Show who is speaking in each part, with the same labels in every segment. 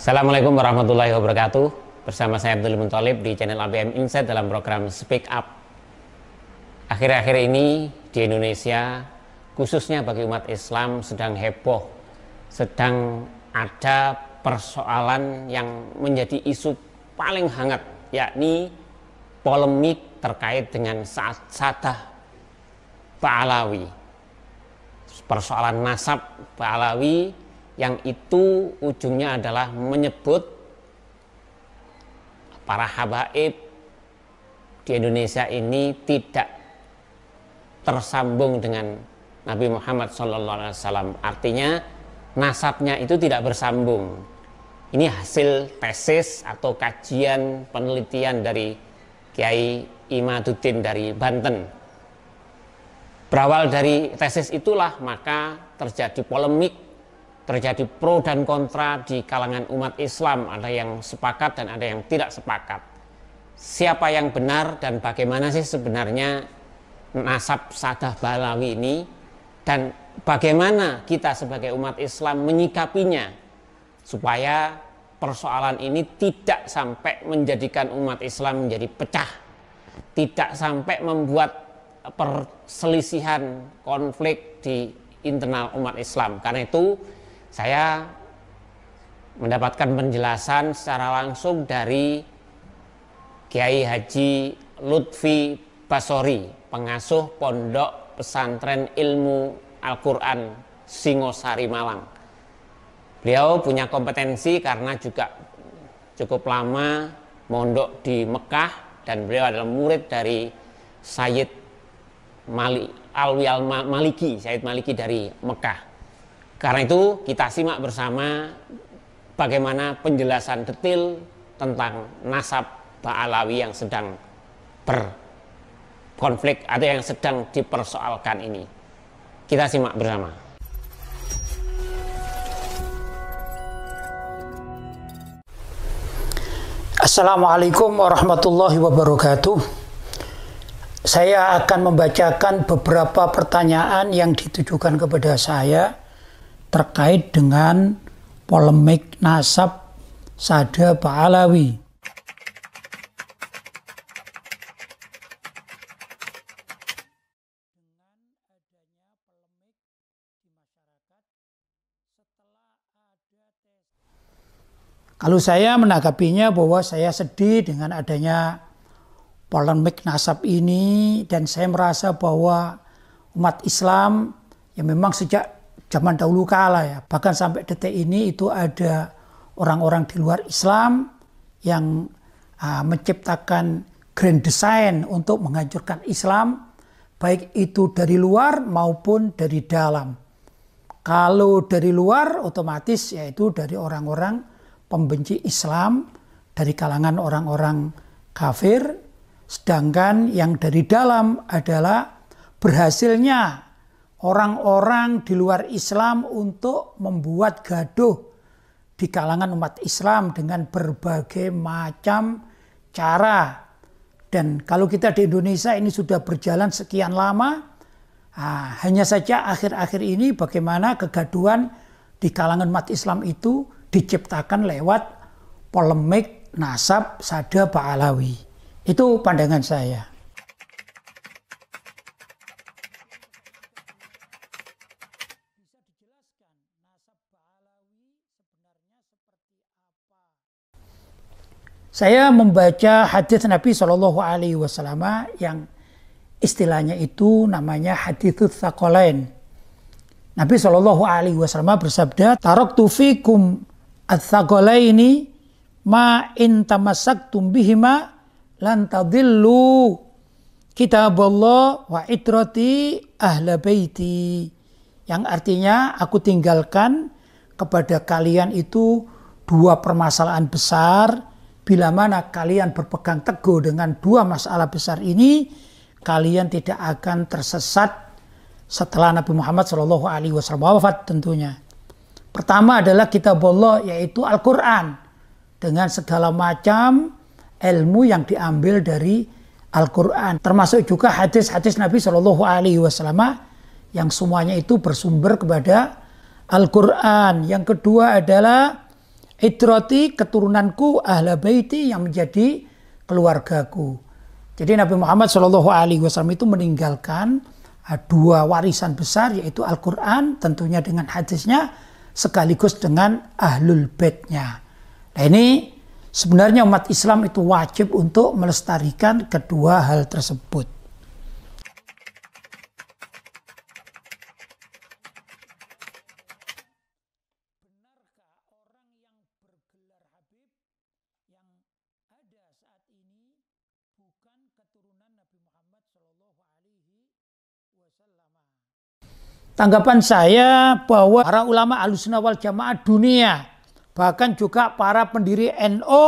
Speaker 1: Assalamualaikum warahmatullahi wabarakatuh. Bersama saya Abdul Munthalib di channel ABM Insight dalam program Speak Up. Akhir-akhir ini di Indonesia, khususnya bagi umat Islam, sedang heboh, sedang ada persoalan yang menjadi isu paling hangat, yakni polemik terkait dengan sadah Ba'alawi. Persoalan nasab Ba'alawi yang itu ujungnya adalah menyebut para habaib di Indonesia ini tidak tersambung dengan Nabi Muhammad SAW. Artinya nasabnya itu tidak bersambung. Ini hasil tesis atau kajian penelitian dari Kiai Imaduddin dari Banten. Berawal dari tesis itulah maka terjadi polemik, terjadi pro dan kontra di kalangan umat Islam. Ada yang sepakat dan ada yang tidak sepakat. Siapa yang benar dan bagaimana sih sebenarnya nasab sadah Ba'alawi ini, dan bagaimana kita sebagai umat Islam menyikapinya supaya persoalan ini tidak sampai menjadikan umat Islam menjadi pecah, tidak sampai membuat perselisihan, konflik di internal umat Islam. Karena itu saya mendapatkan penjelasan secara langsung dari Kiai Haji Lutfi Basori, pengasuh Pondok Pesantren Ilmu Al-Quran Singosari Malang. Beliau punya kompetensi karena juga cukup lama mondok di Mekah, dan beliau adalah murid dari Sayyid Alwi Al-Maliki, Sayyid Maliki dari Mekah. Karena itu kita simak bersama bagaimana penjelasan detail tentang nasab Ba'alawi yang sedang berkonflik atau yang sedang dipersoalkan ini. Kita simak bersama.
Speaker 2: Assalamualaikum warahmatullahi wabarakatuh. Saya akan membacakan beberapa pertanyaan yang ditujukan kepada saya terkait dengan polemik nasab sadah Ba'alawi. Kalau saya menanggapinya bahwa saya sedih dengan adanya polemik nasab ini, dan saya merasa bahwa umat Islam yang memang sejak zaman dahulu kala ya, bahkan sampai detik ini itu ada orang-orang di luar Islam yang menciptakan grand design untuk menghancurkan Islam, baik itu dari luar maupun dari dalam. Kalau dari luar otomatis yaitu dari orang-orang pembenci Islam, dari kalangan orang-orang kafir, sedangkan yang dari dalam adalah berhasilnya orang-orang di luar Islam untuk membuat gaduh di kalangan umat Islam dengan berbagai macam cara. Dan kalau kita di Indonesia ini sudah berjalan sekian lama, hanya saja akhir-akhir ini bagaimana kegaduhan di kalangan umat Islam itu diciptakan lewat polemik nasab sadah Ba'alawi. Itu pandangan saya. Saya membaca hadis Nabi SAW yang istilahnya itu namanya hadits tsaqalain. Nabi SAW bersabda, "Taraktu fikum ats-tsaqalaini ma in tamassaktum bihima lan tadillu kitaballah wa itrati ahla baiti." Yang artinya aku tinggalkan kepada kalian itu dua permasalahan besar. Bila mana kalian berpegang teguh dengan dua masalah besar ini, kalian tidak akan tersesat setelah Nabi Muhammad SAW wafat tentunya. Pertama adalah kitabullah, yaitu Al-Quran, dengan segala macam ilmu yang diambil dari Al-Quran. Termasuk juga hadis-hadis Nabi SAW yang semuanya itu bersumber kepada Al-Quran. Yang kedua adalah itrati, keturunanku, ahla baiti, yang menjadi keluargaku. Jadi Nabi Muhammad SAW itu meninggalkan dua warisan besar, yaitu Al-Quran tentunya dengan hadisnya, sekaligus dengan ahlul baitnya. Nah ini sebenarnya umat Islam itu wajib untuk melestarikan kedua hal tersebut. Tanggapan saya bahwa para ulama Ahlussunnah wal Jamaah dunia, bahkan juga para pendiri NU,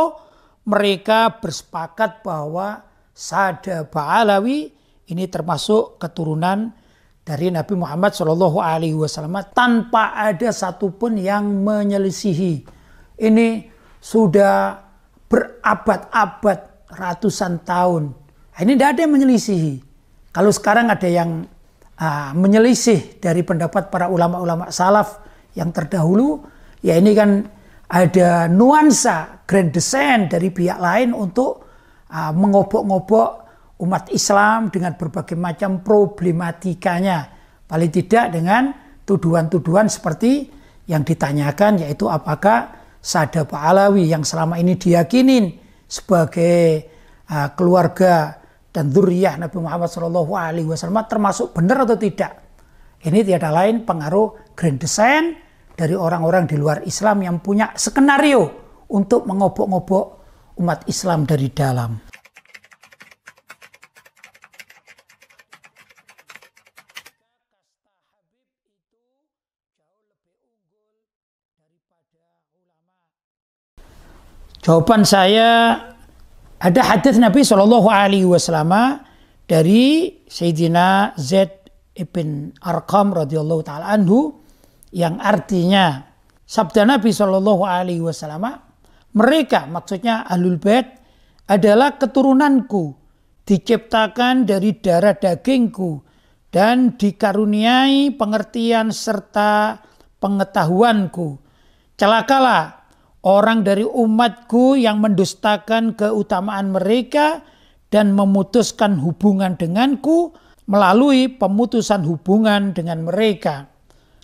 Speaker 2: mereka bersepakat bahwa Sada Ba'alawi ini termasuk keturunan dari Nabi Muhammad SAW tanpa ada satupun yang menyelisihi. Ini sudah berabad-abad, ratusan tahun. Ini tidak ada yang menyelisihi. Kalau sekarang ada yang menyelisih dari pendapat para ulama-ulama salaf yang terdahulu, ya ini kan ada nuansa grand design dari pihak lain untuk mengobok-ngobok umat Islam dengan berbagai macam problematikanya, paling tidak dengan tuduhan-tuduhan seperti yang ditanyakan, yaitu apakah Sada Ba'alawi yang selama ini diyakinin sebagai keluarga dan dzurriyyah Nabi Muhammad SAW termasuk benar atau tidak. Ini tiada lain pengaruh grand design dari orang-orang di luar Islam yang punya skenario untuk mengobok-ngobok umat Islam dari dalam. Jawaban saya, ada hadis Nabi SAW dari Sayyidina Zaid ibn Arqam radhiyallahu taala anhu yang artinya sabda Nabi SAW, mereka, maksudnya Ahlul Bait, adalah keturunanku, diciptakan dari darah dagingku dan dikaruniai pengertian serta pengetahuanku. Celakalah orang dari umatku yang mendustakan keutamaan mereka dan memutuskan hubungan denganku melalui pemutusan hubungan dengan mereka.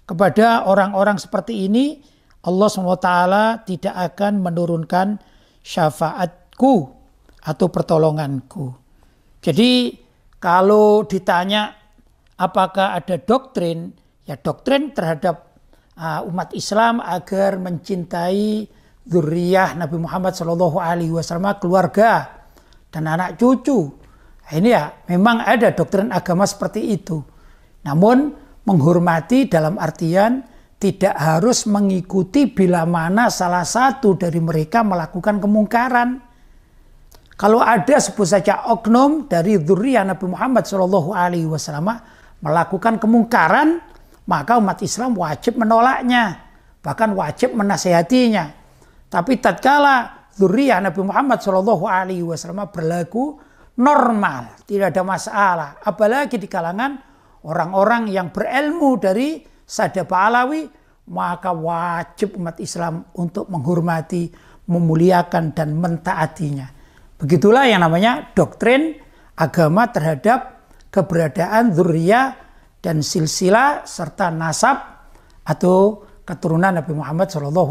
Speaker 2: Kepada orang-orang seperti ini, Allah SWT tidak akan menurunkan syafaatku atau pertolonganku. Jadi kalau ditanya apakah ada doktrin, ya doktrin terhadap umat Islam agar mencintai dzurriyyah Nabi Muhammad SAW, keluarga dan anak cucu. Ini ya memang ada doktrin agama seperti itu. Namun menghormati dalam artian tidak harus mengikuti bila mana salah satu dari mereka melakukan kemungkaran. Kalau ada sebut saja oknum dari dzurriyyah Nabi Muhammad SAW melakukan kemungkaran, maka umat Islam wajib menolaknya, bahkan wajib menasihatinya. Tapi tatkala dzurriyyah Nabi Muhammad SAW berlaku normal, tidak ada masalah. Apalagi di kalangan orang-orang yang berilmu dari Sada Ba'alawi, maka wajib umat Islam untuk menghormati, memuliakan dan mentaatinya. Begitulah yang namanya doktrin agama terhadap keberadaan dzurriyyah dan silsilah serta nasab atau keturunan Nabi Muhammad SAW.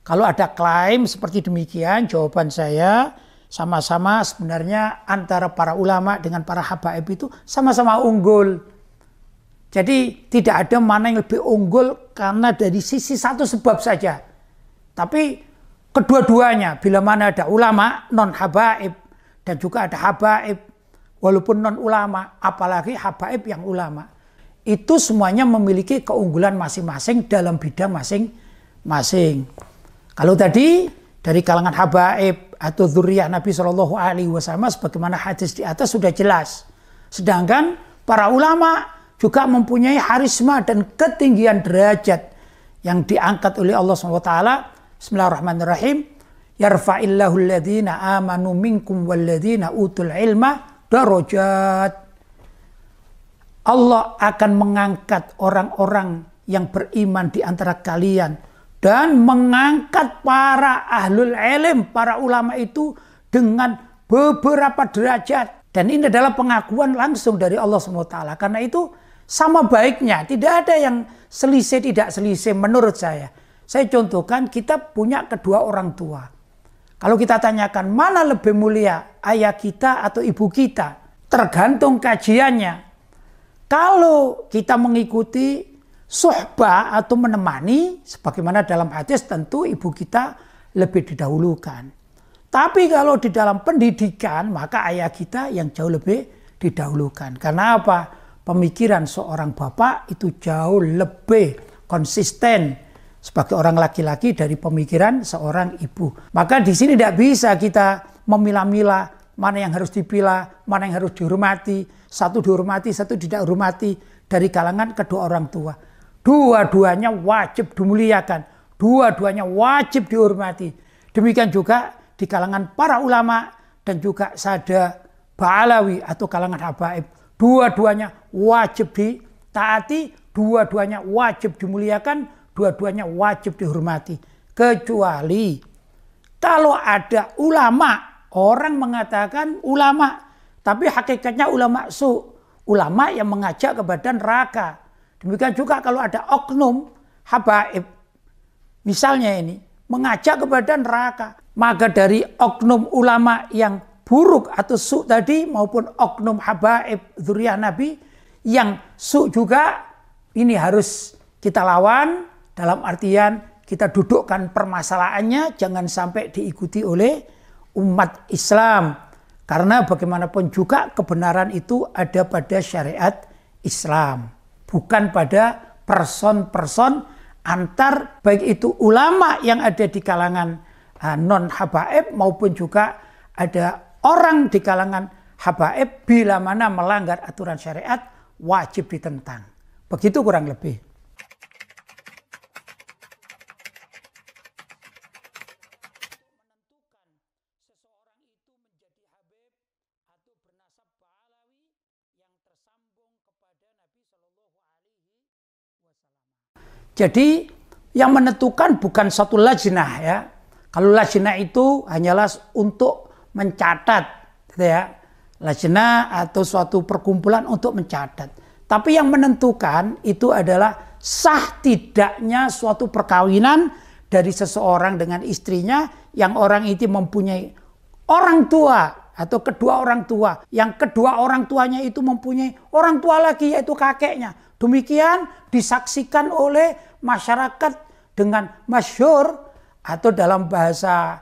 Speaker 2: Kalau ada klaim seperti demikian, jawaban saya sama-sama sebenarnya antara para ulama dengan para habaib itu sama-sama unggul. Jadi tidak ada mana yang lebih unggul karena dari sisi satu sebab saja. Tapi kedua-duanya, bila mana ada ulama non habaib dan juga ada habaib walaupun non ulama, apalagi habaib yang ulama, itu semuanya memiliki keunggulan masing-masing dalam bidang masing-masing. Kalau tadi dari kalangan habaib atau dzurriyyah Nabi Shallallahu Alaihi Wasallam, sebagaimana hadis di atas sudah jelas. Sedangkan para ulama juga mempunyai harisma dan ketinggian derajat yang diangkat oleh Allah SWT. Bismillahirrahmanirrahim. Yarfa'illahu alladhina amanu minkum walladhina utul ilma darajat. Allah akan mengangkat orang-orang yang beriman di antara kalian dan mengangkat para ahlul ilm, para ulama itu dengan beberapa derajat. Dan ini adalah pengakuan langsung dari Allah SWT. Karena itu sama baiknya, tidak ada yang selisih tidak selisih menurut saya. Saya contohkan, kita punya kedua orang tua. Kalau kita tanyakan mana lebih mulia, ayah kita atau ibu kita, tergantung kajiannya. Kalau kita mengikuti suhbah atau menemani, sebagaimana dalam hadis, tentu ibu kita lebih didahulukan. Tapi kalau di dalam pendidikan, maka ayah kita yang jauh lebih didahulukan. Karena apa? Pemikiran seorang bapak itu jauh lebih konsisten sebagai orang laki-laki dari pemikiran seorang ibu. Maka di sini tidak bisa kita memilah-milah mana yang harus dipilah, mana yang harus dihormati, satu dihormati, satu tidak dihormati dari kalangan kedua orang tua. Dua-duanya wajib dimuliakan, dua-duanya wajib dihormati. Demikian juga di kalangan para ulama dan juga sada ba'alawi atau kalangan habaib. Dua-duanya wajib ditaati, dua-duanya wajib dimuliakan, dua-duanya wajib dihormati. Kecuali kalau ada ulama, orang mengatakan ulama, tapi hakikatnya ulama su, ulama yang mengajak kepada neraka. Demikian juga kalau ada oknum habaib, misalnya ini, mengajak kepada neraka. Maka dari oknum ulama yang buruk atau su tadi maupun oknum habaib dzurriyyah Nabi yang su juga, ini harus kita lawan dalam artian kita dudukkan permasalahannya, jangan sampai diikuti oleh umat Islam. Karena bagaimanapun juga kebenaran itu ada pada syariat Islam, bukan pada person-person antar baik itu ulama yang ada di kalangan non habaib maupun juga ada orang di kalangan habaib. Bila mana melanggar aturan syariat wajib ditentang. Begitu kurang lebih. Jadi yang menentukan bukan satu lajnah ya. Kalau lajnah itu hanyalah untuk mencatat, gitu ya. Lajnah atau suatu perkumpulan untuk mencatat. Tapi yang menentukan itu adalah sah tidaknya suatu perkawinan dari seseorang dengan istrinya yang orang itu mempunyai orang tua atau kedua orang tua. Yang kedua orang tuanya itu mempunyai orang tua lagi yaitu kakeknya. Demikian disaksikan oleh masyarakat dengan masyhur atau dalam bahasa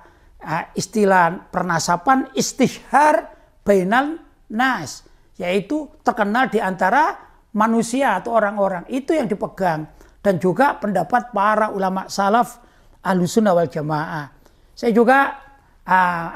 Speaker 2: istilah pernasapan istishhar bainal nas, yaitu terkenal di antara manusia atau orang-orang. Itu yang dipegang dan juga pendapat para ulama salaf Ahlussunnah wal Jamaah. Saya juga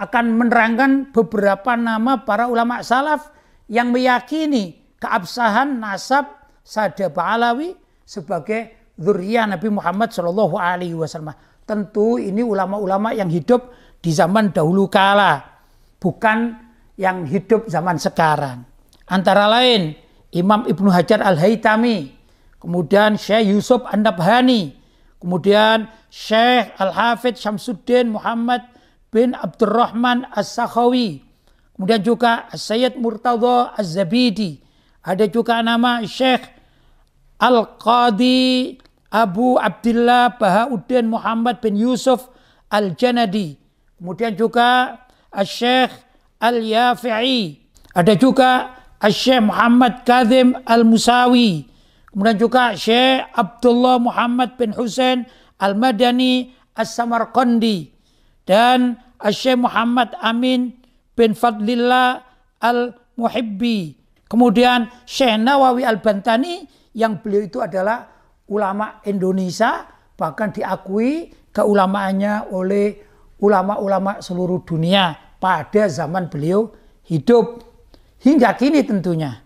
Speaker 2: akan menerangkan beberapa nama para ulama salaf yang meyakini keabsahan nasab sada ba'alawi sebagai dzurriyyah Nabi Muhammad Shallallahu Alaihi Wasallam. Tentu ini ulama-ulama yang hidup di zaman dahulu kala, bukan yang hidup zaman sekarang. Antara lain Imam Ibnu Hajar Al-Haytami, kemudian Syekh Yusuf An-Nabhani, kemudian Syekh Al-Hafidz Syamsuddin Muhammad bin Abdurrahman As-Sakhawi, kemudian juga Sayyid Murtadha Az-Zabidi. Ada juga nama Syekh Al-Qadi Abu Abdillah Bahauddin Muhammad bin Yusuf Al-Janadi. Kemudian juga Syekh Al-Yafi'i. Ada juga Syekh Muhammad Kazim Al-Musawi. Kemudian juga Syekh Abdullah Muhammad bin Husain Al-Madani As-Samarqandi. Dan Syekh Muhammad Amin bin Fadlillah Al-Muhibbi. Kemudian Syekh Nawawi Al-Bantani yang beliau itu adalah ulama Indonesia, bahkan diakui keulamaannya oleh ulama-ulama seluruh dunia pada zaman beliau hidup. Hingga kini tentunya.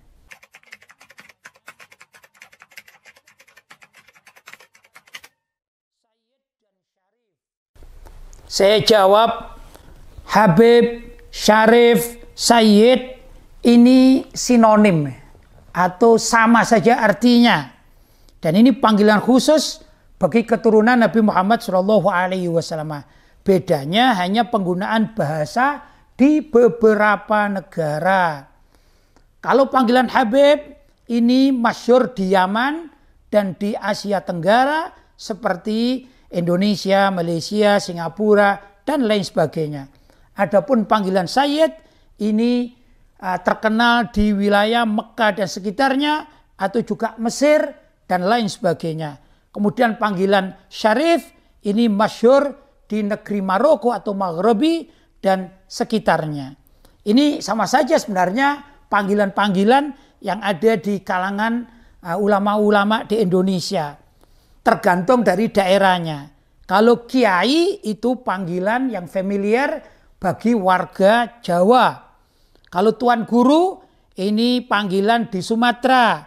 Speaker 2: Saya jawab, Habib, Syarif, Sayyid ini sinonim atau sama saja artinya. Dan ini panggilan khusus bagi keturunan Nabi Muhammad SAW. Bedanya hanya penggunaan bahasa di beberapa negara. Kalau panggilan Habib ini masyhur di Yaman dan di Asia Tenggara seperti Indonesia, Malaysia, Singapura, dan lain sebagainya. Adapun panggilan Sayyid ini terkenal di wilayah Mekah dan sekitarnya atau juga Mesir dan lain sebagainya. Kemudian panggilan Syarif ini masyhur di negeri Maroko atau Maghribi dan sekitarnya. Ini sama saja sebenarnya panggilan-panggilan yang ada di kalangan ulama-ulama di Indonesia. Tergantung dari daerahnya. Kalau kiai itu panggilan yang familiar bagi warga Jawa. Kalau tuan guru ini panggilan di Sumatera.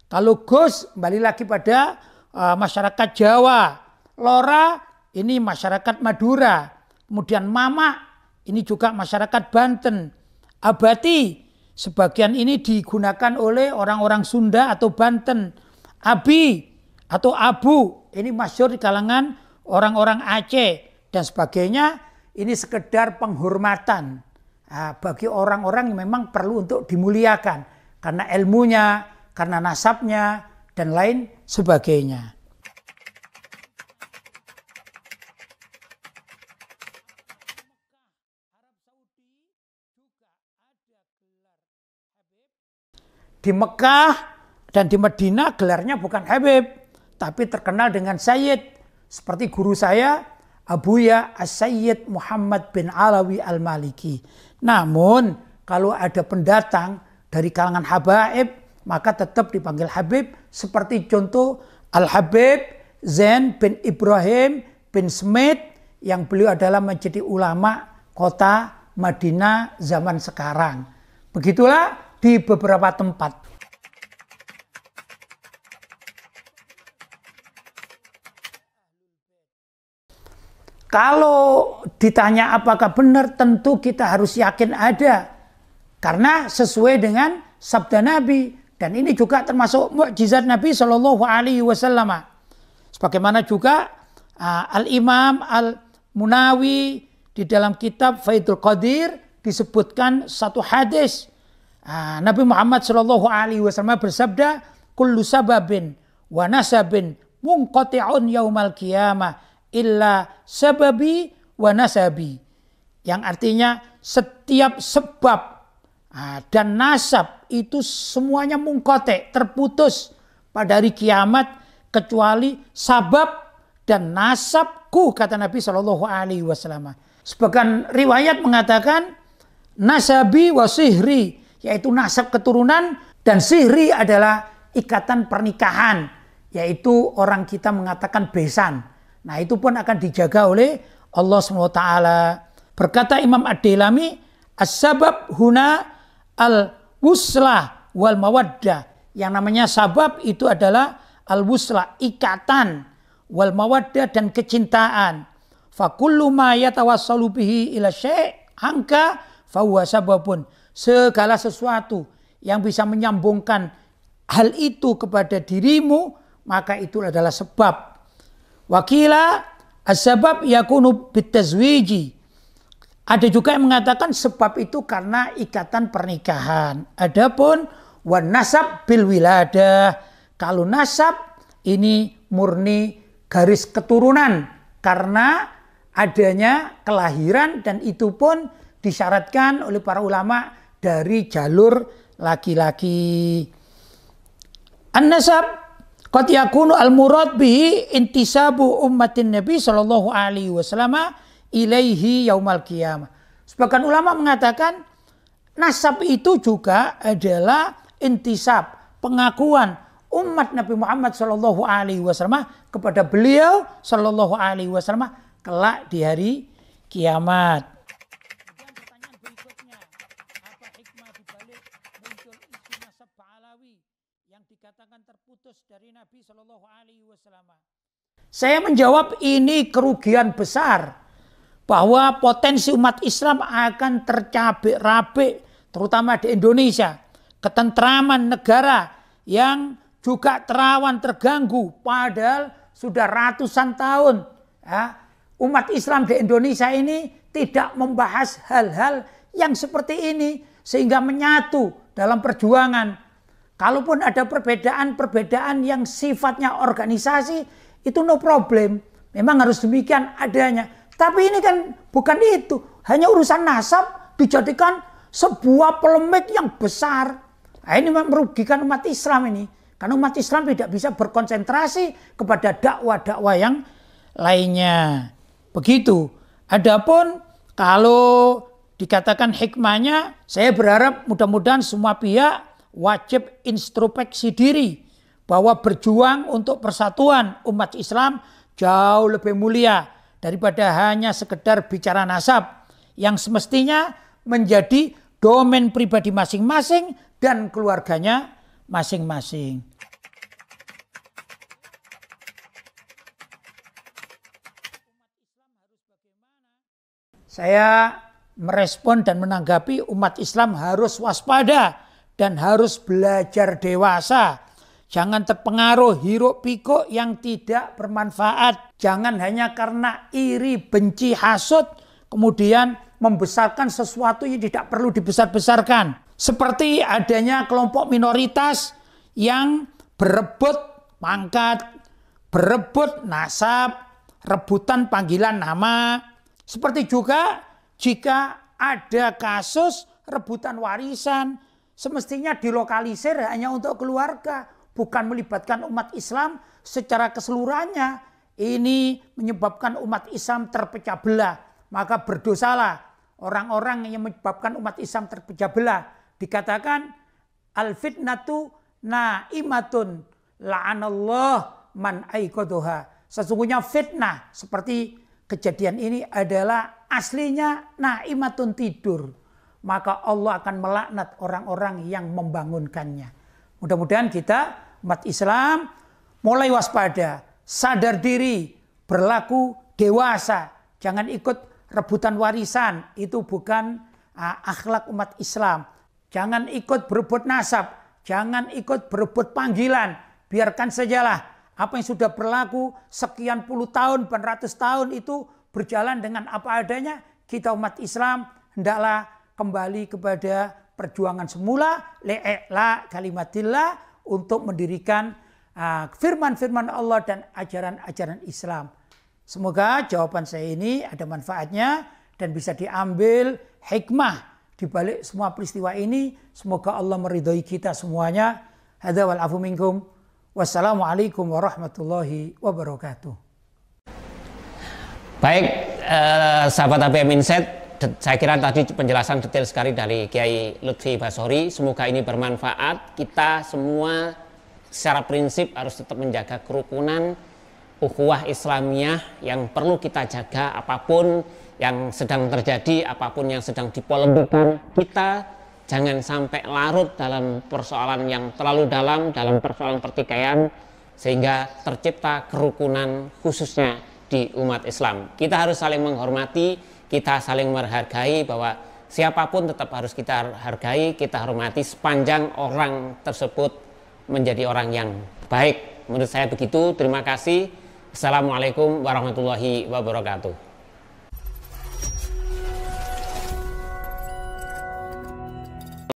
Speaker 2: Kalau Gus kembali lagi pada masyarakat Jawa. Lora ini masyarakat Madura. Kemudian Mama ini juga masyarakat Banten. Abati sebagian ini digunakan oleh orang-orang Sunda atau Banten. Abi atau Abu ini masyhur di kalangan orang-orang Aceh dan sebagainya. Ini sekedar penghormatan bagi orang-orang yang memang perlu untuk dimuliakan karena ilmunya, karena nasabnya dan lain sebagainya. Di Mekah dan di Madinah gelarnya bukan Habib, tapi terkenal dengan Sayyid. Seperti guru saya, Abuya As-Sayyid Muhammad bin Alawi Al-Maliki. Namun kalau ada pendatang dari kalangan habaib, maka tetap dipanggil Habib. Seperti contoh Al-Habib Zain bin Ibrahim bin Smith yang beliau adalah menjadi ulama kota Madinah zaman sekarang. Begitulah di beberapa tempat. Kalau ditanya apakah benar, tentu kita harus yakin ada. Karena sesuai dengan sabda Nabi. Dan ini juga termasuk mukjizat Nabi SAW. Sebagaimana juga Al-Imam Al-Munawi di dalam kitab Faidul Qadir disebutkan satu hadis. Nabi Muhammad SAW bersabda, kullu sababin wa nasabin munqati'un yaumal qiyamah illa sababi wa nasabi. Yang artinya setiap sebab dan nasab itu semuanya munqati', terputus pada hari kiamat kecuali sabab dan nasabku, kata Nabi SAW. Sebagian riwayat mengatakan nasabi wa sihri, yaitu nasab keturunan, dan sihri adalah ikatan pernikahan, yaitu orang kita mengatakan besan. Nah itu pun akan dijaga oleh Allah SWT. Berkata Imam Ad-Dailami, as-sabab huna al-wuslah wal mawaddah. Yang namanya sabab itu adalah al-wuslah, ikatan, wal mawaddah dan kecintaan. Fa kullu ma yatawassalu bihi ila syai' anka fa huwa sababun. Segala sesuatu yang bisa menyambungkan hal itu kepada dirimu, maka itu adalah sebab. Wakila as-sabab yakunu bitazwiji. Ada juga yang mengatakan sebab itu karena ikatan pernikahan. Adapun wan nasab bil wiladah. Kalau nasab ini murni garis keturunan karena adanya kelahiran, dan itu pun disyaratkan oleh para ulama dari jalur laki-laki. An-nasab qad yakunu al-murad bihi intisabu ummatin Nabi sallallahu alaihi wasallam ilaihi yaumal qiyamah. Sebagian ulama mengatakan nasab itu juga adalah intisab, pengakuan umat Nabi Muhammad sallallahu alaihi wasallam kepada beliau sallallahu alaihi wasallam kelak di hari kiamat. Kemudian pertanyaan berikutnya, apa hikmah dibalik muncul isu nasab Ba'alawi yang dikatakan terputus dari Nabi Shallallahu Alaihi Wasallam? Saya menjawab ini kerugian besar, bahwa potensi umat Islam akan tercabik-rabik, terutama di Indonesia. Ketentraman negara yang juga terawan terganggu, padahal sudah ratusan tahun ya, umat Islam di Indonesia ini tidak membahas hal-hal yang seperti ini, sehingga menyatu dalam perjuangan. Kalaupun ada perbedaan-perbedaan yang sifatnya organisasi, itu no problem, memang harus demikian adanya. Tapi ini kan bukan itu, hanya urusan nasab dijadikan sebuah polemik yang besar. Nah, ini merugikan umat Islam ini, karena umat Islam tidak bisa berkonsentrasi kepada dakwah-dakwah yang lainnya. Begitu. Adapun kalau dikatakan hikmahnya, saya berharap mudah-mudahan semua pihak wajib introspeksi diri, bahwa berjuang untuk persatuan umat Islam jauh lebih mulia daripada hanya sekedar bicara nasab yang semestinya menjadi domain pribadi masing-masing dan keluarganya masing-masing. Saya merespon dan menanggapi umat Islam harus waspada dan harus belajar dewasa. Jangan terpengaruh hiruk pikuk yang tidak bermanfaat. Jangan hanya karena iri, benci, hasut, kemudian membesarkan sesuatu yang tidak perlu dibesar-besarkan. Seperti adanya kelompok minoritas yang berebut pangkat, berebut nasab, rebutan panggilan nama. Seperti juga jika ada kasus rebutan warisan, semestinya dilokalisir hanya untuk keluarga, bukan melibatkan umat Islam secara keseluruhannya. Ini menyebabkan umat Islam terpecah belah. Maka berdosalah orang-orang yang menyebabkan umat Islam terpecah belah. Dikatakan al-fitnatu na'imatun la'anallah man aiqadhaha. Sesungguhnya fitnah seperti kejadian ini adalah aslinya na'imatun, tidur. Maka Allah akan melaknat orang-orang yang membangunkannya. Mudah-mudahan kita umat Islam mulai waspada, sadar diri, berlaku dewasa. Jangan ikut rebutan warisan, itu bukan akhlak umat Islam. Jangan ikut berebut nasab, jangan ikut berebut panggilan. Biarkan sajalah apa yang sudah berlaku sekian puluh tahun, ratus tahun itu berjalan dengan apa adanya. Kita umat Islam hendaklah kembali kepada perjuangan semula, le'la kalimatillah, untuk mendirikan firman-firman Allah dan ajaran-ajaran Islam. Semoga jawaban saya ini ada manfaatnya dan bisa diambil hikmah di balik semua peristiwa ini. Semoga Allah meridhai kita semuanya. Hadza wal afu minkum. Wassalamualaikum warahmatullahi wabarakatuh.
Speaker 1: Baik, sahabat ABM Insight, saya kira tadi penjelasan detail sekali dari Kiai Lutfi Basori. Semoga ini bermanfaat. Kita semua secara prinsip harus tetap menjaga kerukunan, ukhuwah Islamiyah yang perlu kita jaga. Apapun yang sedang terjadi, apapun yang sedang dipolemikkan, kita jangan sampai larut dalam persoalan yang terlalu dalam persoalan pertikaian, sehingga tercipta kerukunan khususnya di umat Islam. Kita harus saling menghormati, kita saling menghargai, bahwa siapapun tetap harus kita hargai, kita hormati sepanjang orang tersebut menjadi orang yang baik. Menurut saya begitu. Terima kasih. Assalamualaikum warahmatullahi wabarakatuh.